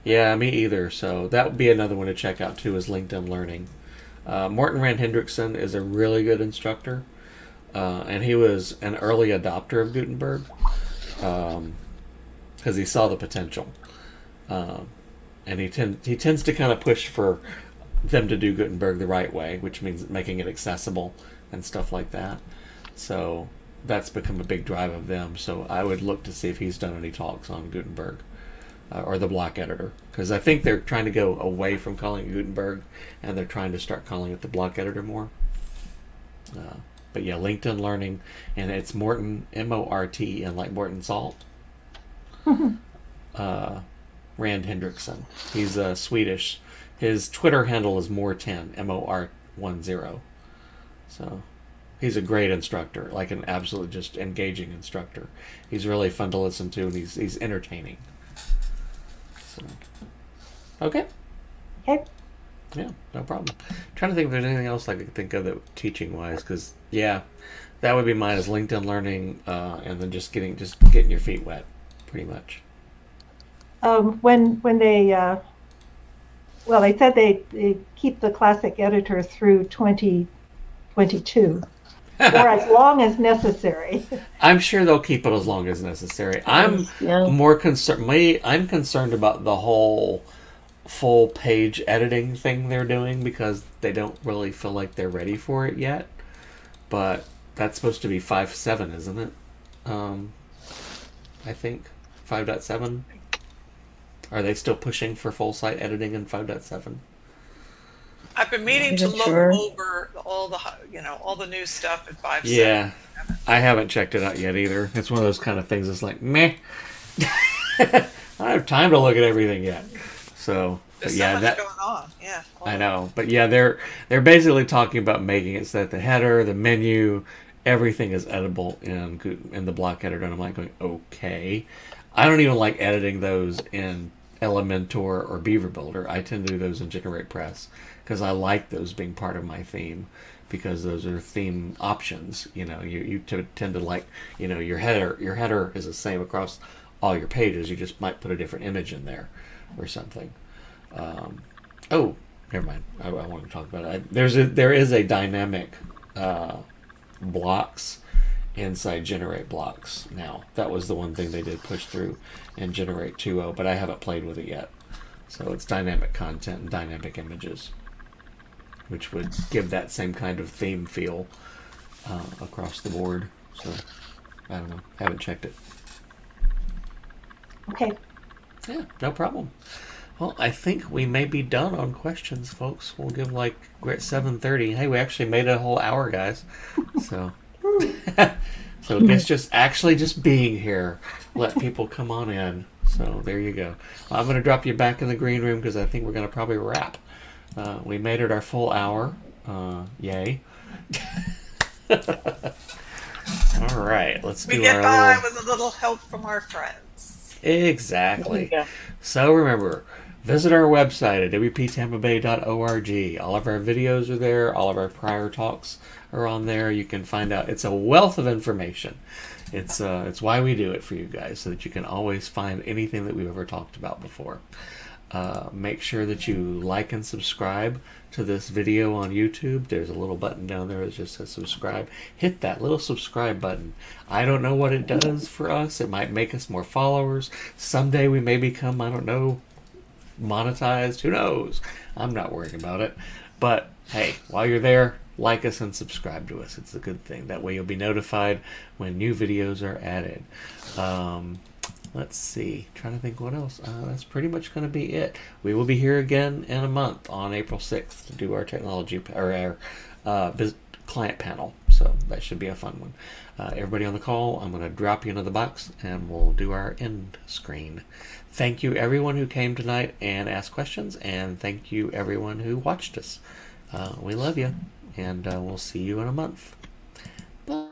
Yeah, me either. So that would be another one to check out too, is LinkedIn Learning. Morton Rand Hendrickson is a really good instructor. And he was an early adopter of Gutenberg because he saw the potential. And he tends to kind of push for them to do Gutenberg the right way, which means making it accessible and stuff like that. So that's become a big drive of them. So I would look to see if he's done any talks on Gutenberg. or the block editor, because I think they're trying to go away from calling it Gutenberg, and they're trying to start calling it the block editor more. But yeah, LinkedIn Learning, and it's Morton, M-O-R-T, and like Morton Salt. Rand Hendrickson. He's Swedish. His Twitter handle is More10, M-O-R-10. So he's a great instructor, like an absolute just engaging instructor. He's really fun to listen to, and he's entertaining. So, okay. Okay. Yeah, no problem. Trying to think if there's anything else I could think of that teaching wise, because yeah, that would be mine, is LinkedIn Learning, and then just getting your feet wet, pretty much. When they well, they said they keep the classic editor through 2022, or as long as necessary. I'm sure they'll keep it as long as necessary. I'm more concerned. I'm concerned about the whole full page editing thing they're doing, because they don't really feel like they're ready for it yet. But that's supposed to be 5.7, isn't it? I think 5.7. Are they still pushing for full site editing in 5.7? I've been meaning to look over all the new stuff at 5.7. Yeah, I haven't checked it out yet either. It's one of those kind of things that's like, meh. I don't have time to look at everything yet. So, there's so much going on. Yeah, I know, but yeah, they're basically talking about making it so that the header, the menu, everything is editable in the block editor. And I'm like going, okay. I don't even like editing those in Elementor or Beaver Builder. I tend to do those in GeneratePress because I like those being part of my theme, because those are theme options. You tend to like, your header is the same across all your pages. You just might put a different image in there or something. Oh, never mind. I want to talk about it. There is a dynamic blocks inside Generate Blocks now. That was the one thing they did push through in Generate 2.0, but I haven't played with it yet. So it's dynamic content and dynamic images, which would give that same kind of theme feel across the board. So I don't know. Haven't checked it. Okay. Yeah, no problem. Well, I think we may be done on questions, folks. We'll give we're at 7:30. Hey, we actually made it a whole hour, guys. So, so I guess just being here, let people come on in. So there you go. I'm going to drop you back in the green room because I think we're going to probably wrap. We made it our full hour. Yay. All right, let's do our We get by with a little help from our friends. Exactly. So remember, visit our website at wptampabay.org. All of our videos are there. All of our prior talks are on there. You can find out. It's a wealth of information. It's why we do it for you guys, so that you can always find anything that we've ever talked about before. Make sure that you like and subscribe to this video on YouTube. There's a little button down there that just says subscribe. Hit that little subscribe button. I don't know what it does for us. It might make us more followers. Someday we may become, I don't know, monetized. Who knows? I'm not worrying about it. But hey, while you're there, like us and subscribe to us. It's a good thing. That way you'll be notified when new videos are added. Let's see. Trying to think what else. That's pretty much going to be it. We will be here again in a month on April 6th to do our technology or our client panel. So that should be a fun one. Everybody on the call, I'm going to drop you into the box and we'll do our end screen. Thank you everyone who came tonight and asked questions, and thank you everyone who watched us. We love you, and we'll see you in a month. Bye.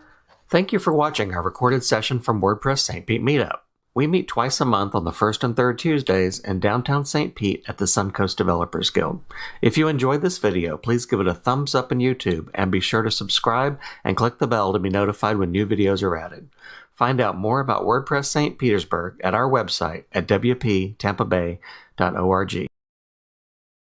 Thank you for watching our recorded session from WordPress St. Pete Meetup. We meet twice a month on the first and third Tuesdays in downtown St. Pete at the Suncoast Developers Guild. If you enjoyed this video, please give it a thumbs up on YouTube and be sure to subscribe and click the bell to be notified when new videos are added. Find out more about WordPress St. Petersburg at our website at wptampabay.org.